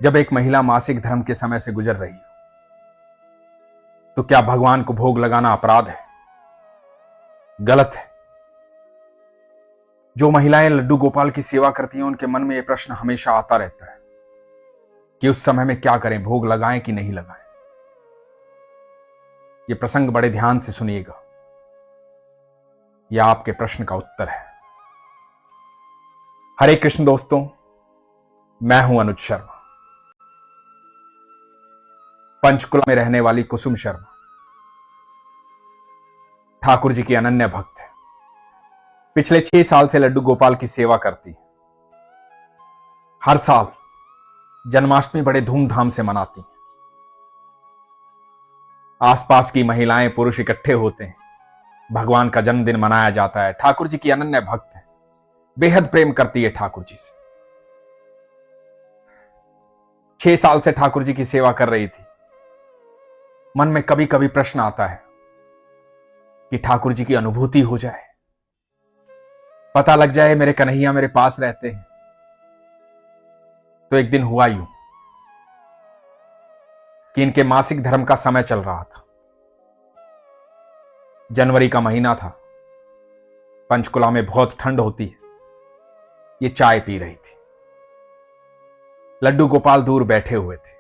जब एक महिला मासिक धर्म के समय से गुजर रही हो तो क्या भगवान को भोग लगाना अपराध है? गलत है। जो महिलाएं लड्डू गोपाल की सेवा करती हैं उनके मन में यह प्रश्न हमेशा आता रहता है कि उस समय में क्या करें, भोग लगाएं कि नहीं लगाएं। यह प्रसंग बड़े ध्यान से सुनिएगा, यह आपके प्रश्न का उत्तर है। हरे कृष्ण दोस्तों, मैं हूं अनुज शर्मा, पंचकुला में रहने वाली कुसुम शर्मा ठाकुर जी की अनन्य भक्त है। पिछले 6 साल से लड्डू गोपाल की सेवा करती है। हर साल जन्माष्टमी बड़े धूमधाम से मनाती है। आसपास की महिलाएं पुरुष इकट्ठे होते हैं, भगवान का जन्मदिन मनाया जाता है। ठाकुर जी की अनन्य भक्त है, बेहद प्रेम करती है ठाकुर जी से। 6 साल से ठाकुर जी की सेवा कर रही थी। मन में कभी कभी प्रश्न आता है कि ठाकुर जी की अनुभूति हो जाए, पता लग जाए मेरे कन्हैया मेरे पास रहते हैं। तो एक दिन हुआ यूं कि इनके मासिक धर्म का समय चल रहा था। जनवरी का महीना था, पंचकुला में बहुत ठंड होती है। ये चाय पी रही थी। लड्डू गोपाल दूर बैठे हुए थे।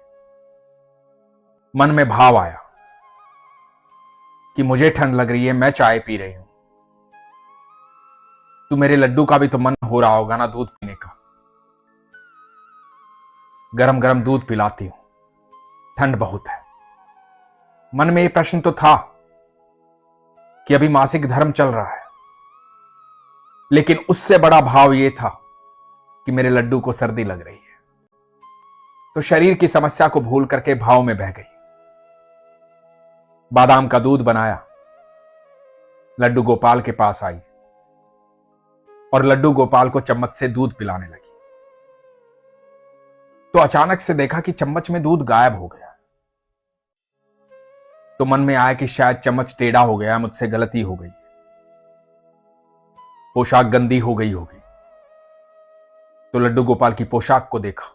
मन में भाव आया कि मुझे ठंड लग रही है, मैं चाय पी रही हूं, तो मेरे लड्डू का भी तो मन हो रहा होगा ना दूध पीने का। गरम गरम दूध पिलाती हूं, ठंड बहुत है। मन में यह प्रश्न तो था कि अभी मासिक धर्म चल रहा है, लेकिन उससे बड़ा भाव यह था कि मेरे लड्डू को सर्दी लग रही है। तो शरीर की समस्या को भूल करके भाव में बह गई। बादाम का दूध बनाया, लड्डू गोपाल के पास आई और लड्डू गोपाल को चम्मच से दूध पिलाने लगी। तो अचानक से देखा कि चम्मच में दूध गायब हो गया। तो मन में आया कि शायद चम्मच टेढ़ा हो गया, मुझसे गलती हो गई, पोशाक गंदी हो गई होगी। तो लड्डू गोपाल की पोशाक को देखा,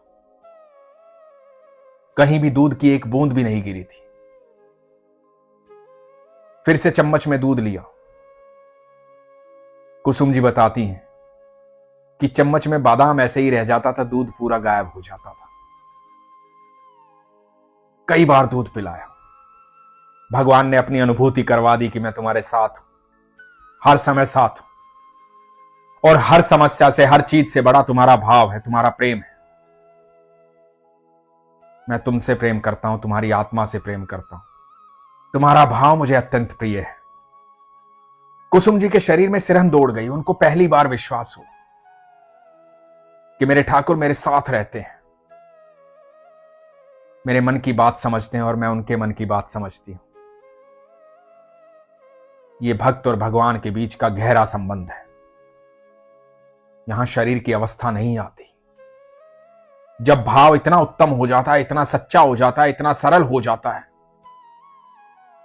कहीं भी दूध की एक बूंद भी नहीं गिरी थी। फिर से चम्मच में दूध लिया। कुसुम जी बताती हैं कि चम्मच में बादाम ऐसे ही रह जाता था, दूध पूरा गायब हो जाता था। कई बार दूध पिलाया। भगवान ने अपनी अनुभूति करवा दी कि मैं तुम्हारे साथ हूं, हर समय साथ हूं, और हर समस्या से, हर चीज से बड़ा तुम्हारा भाव है, तुम्हारा प्रेम है। मैं तुमसे प्रेम करता हूं, तुम्हारी आत्मा से प्रेम करता हूं, तुम्हारा भाव मुझे अत्यंत प्रिय है। कुसुम जी के शरीर में सिरहन दौड़ गई। उनको पहली बार विश्वास हुआ कि मेरे ठाकुर मेरे साथ रहते हैं, मेरे मन की बात समझते हैं और मैं उनके मन की बात समझती हूं। यह भक्त और भगवान के बीच का गहरा संबंध है। यहां शरीर की अवस्था नहीं आती। जब भाव इतना उत्तम हो जाता है, इतना सच्चा हो जाता है, इतना सरल हो जाता है,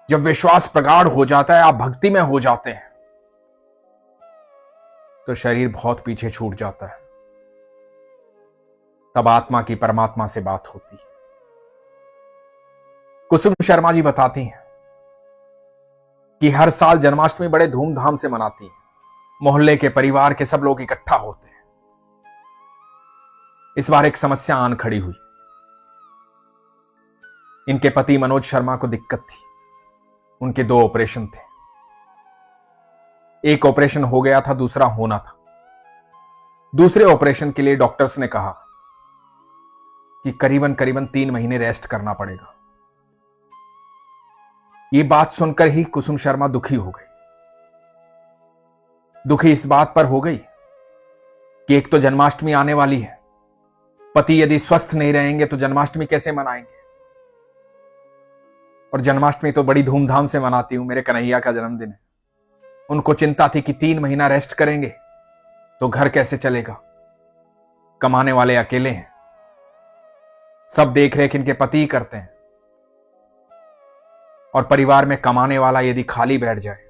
जब विश्वास प्रगाढ़ हो जाता है, आप भक्ति में हो जाते हैं, तो शरीर बहुत पीछे छूट जाता है। तब आत्मा की परमात्मा से बात होती है। कुसुम शर्मा जी बताती हैं कि हर साल जन्माष्टमी बड़े धूमधाम से मनाती हैं। मोहल्ले के, परिवार के सब लोग इकट्ठा होते हैं। इस बार एक समस्या आन खड़ी हुई। इनके पति मनोज शर्मा को दिक्कत थी। उनके 2 ऑपरेशन थे। एक ऑपरेशन हो गया था, दूसरा होना था। दूसरे ऑपरेशन के लिए डॉक्टर्स ने कहा कि करीबन 3 महीने रेस्ट करना पड़ेगा। यह बात सुनकर ही कुसुम शर्मा दुखी हो गई। दुखी इस बात पर हो गई कि एक तो जन्माष्टमी आने वाली है, पति यदि स्वस्थ नहीं रहेंगे तो जन्माष्टमी कैसे मनाएंगे। और जन्माष्टमी तो बड़ी धूमधाम से मनाती हूं, मेरे कन्हैया का जन्मदिन है। उनको चिंता थी कि 3 महीना रेस्ट करेंगे तो घर कैसे चलेगा, कमाने वाले अकेले हैं, सब देख रेख इनके पति ही करते हैं, और परिवार में कमाने वाला यदि खाली बैठ जाए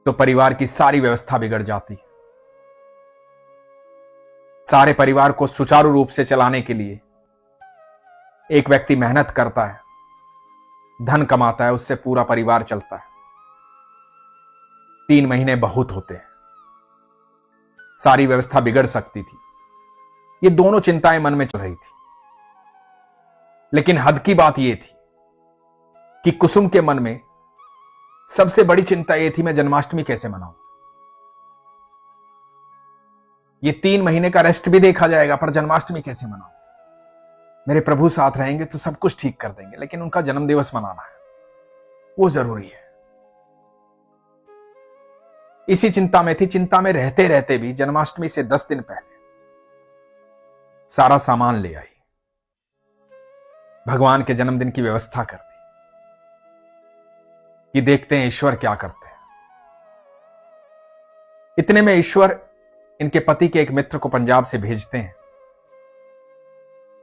तो परिवार की सारी व्यवस्था बिगड़ जाती है। सारे परिवार को सुचारू रूप से चलाने के लिए एक व्यक्ति मेहनत करता है, धन कमाता है, उससे पूरा परिवार चलता है। 3 महीने बहुत होते हैं, सारी व्यवस्था बिगड़ सकती थी। ये दोनों चिंताएं मन में चल रही थी। लेकिन हद की बात यह थी कि कुसुम के मन में सबसे बड़ी चिंता यह थी, मैं जन्माष्टमी कैसे मनाऊं। ये 3 महीने का रेस्ट भी देखा जाएगा, पर जन्माष्टमी कैसे मनाऊं। मेरे प्रभु साथ रहेंगे तो सब कुछ ठीक कर देंगे, लेकिन उनका जन्मदिवस मनाना है, वो जरूरी है। इसी चिंता में थी। चिंता में रहते रहते भी जन्माष्टमी से 10 दिन पहले सारा सामान ले आई, भगवान के जन्मदिन की व्यवस्था कर दी कि देखते हैं ईश्वर क्या करते हैं। इतने में ईश्वर इनके पति के एक मित्र को पंजाब से भेजते हैं।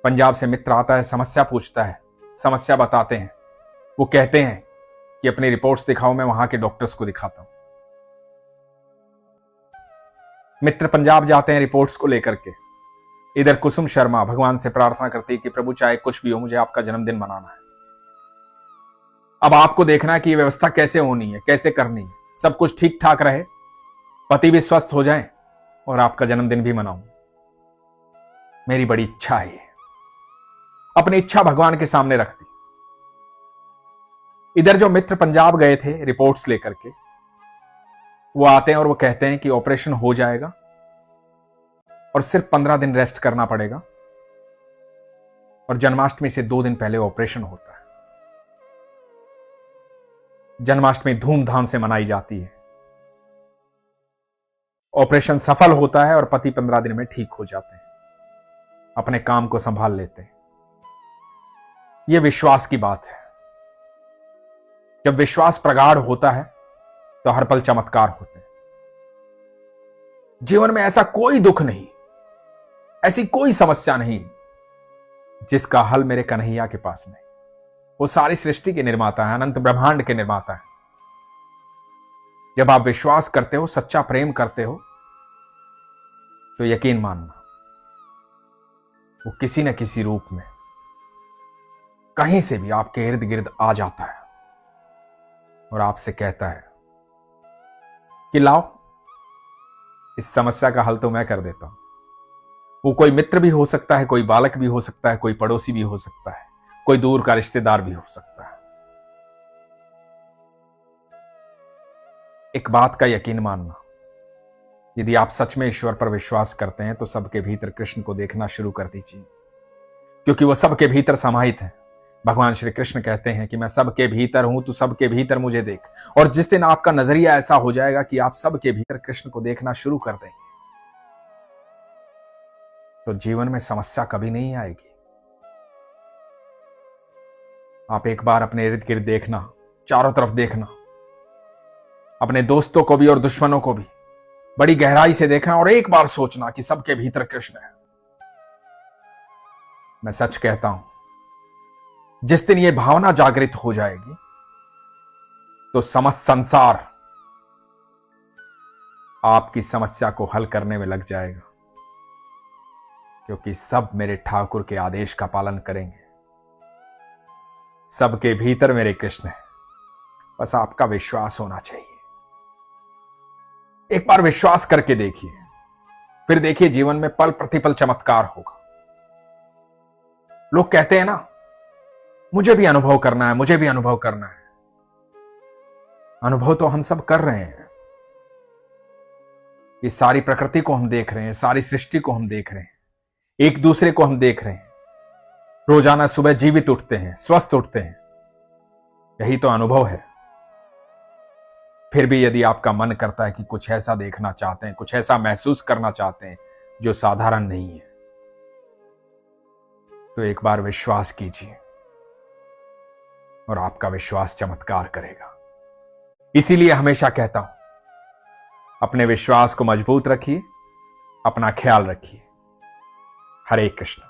पंजाब से मित्र आता है, समस्या पूछता है, समस्या बताते हैं। वो कहते हैं कि अपनी रिपोर्ट्स दिखाओ, मैं वहां के डॉक्टर्स को दिखाता हूं। मित्र पंजाब जाते हैं रिपोर्ट्स को लेकर के। इधर कुसुम शर्मा भगवान से प्रार्थना करती है कि प्रभु चाहे कुछ भी हो, मुझे आपका जन्मदिन मनाना है। अब आपको देखना है कि ये व्यवस्था कैसे होनी है, कैसे करनी है, सब कुछ ठीक ठाक रहे, पति भी स्वस्थ हो जाए और आपका जन्मदिन भी मनाऊं। मेरी बड़ी इच्छा है। अपनी इच्छा भगवान के सामने रख दी। इधर जो मित्र पंजाब गए थे रिपोर्ट्स लेकर के, वो आते हैं और वो कहते हैं कि ऑपरेशन हो जाएगा और सिर्फ 15 दिन रेस्ट करना पड़ेगा, और जन्माष्टमी से 2 दिन पहले ऑपरेशन होता है। जन्माष्टमी धूमधाम से मनाई जाती है। ऑपरेशन सफल होता है और पति 15 दिन में ठीक हो जाते हैं, अपने काम को संभाल लेते हैं। यह विश्वास की बात है। जब विश्वास प्रगाढ़ होता है तो हर पल चमत्कार होते हैं। जीवन में ऐसा कोई दुख नहीं, ऐसी कोई समस्या नहीं जिसका हल मेरे कन्हैया के पास नहीं। वो सारी सृष्टि के निर्माता है, अनंत ब्रह्मांड के निर्माता है। जब आप विश्वास करते हो, सच्चा प्रेम करते हो, तो यकीन मानना वो किसी न किसी रूप में कहीं से भी आपके इर्द गिर्द आ जाता है और आपसे कहता है कि लाओ, इस समस्या का हल तो मैं कर देता हूं। वो कोई मित्र भी हो सकता है, कोई बालक भी हो सकता है, कोई पड़ोसी भी हो सकता है, कोई दूर का रिश्तेदार भी हो सकता है। एक बात का यकीन मानना, यदि आप सच में ईश्वर पर विश्वास करते हैं तो सबके भीतर कृष्ण को देखना शुरू कर दीजिए, क्योंकि वो सबके भीतर समाहित है। भगवान श्री कृष्ण कहते हैं कि मैं सबके भीतर हूं, तू सबके भीतर मुझे देख। और जिस दिन आपका नजरिया ऐसा हो जाएगा कि आप सबके भीतर कृष्ण को देखना शुरू कर देंगे, तो जीवन में समस्या कभी नहीं आएगी। आप एक बार अपने इर्द गिर्द देखना, चारों तरफ देखना, अपने दोस्तों को भी और दुश्मनों को भी बड़ी गहराई से देखना और एक बार सोचना कि सबके भीतर कृष्ण है। मैं सच कहता हूं, जिस दिन यह भावना जागृत हो जाएगी तो समस्त संसार आपकी समस्या को हल करने में लग जाएगा, क्योंकि सब मेरे ठाकुर के आदेश का पालन करेंगे। सबके भीतर मेरे कृष्ण है, बस आपका विश्वास होना चाहिए। एक बार विश्वास करके देखिए, फिर देखिए जीवन में पल प्रतिपल चमत्कार होगा। लोग कहते हैं ना, मुझे भी अनुभव करना है, मुझे भी अनुभव करना है। अनुभव तो हम सब कर रहे हैं। इस सारी प्रकृति को हम देख रहे हैं, सारी सृष्टि को हम देख रहे हैं, एक दूसरे को हम देख रहे हैं। रोजाना सुबह जीवित उठते हैं, स्वस्थ उठते हैं, यही तो अनुभव है। फिर भी यदि आपका मन करता है कि कुछ ऐसा देखना चाहते हैं, कुछ ऐसा महसूस करना चाहते हैं जो साधारण नहीं है, तो एक बार विश्वास कीजिए और आपका विश्वास चमत्कार करेगा। इसीलिए हमेशा कहता हूं, अपने विश्वास को मजबूत रखिए, अपना ख्याल रखिए। हरे कृष्ण।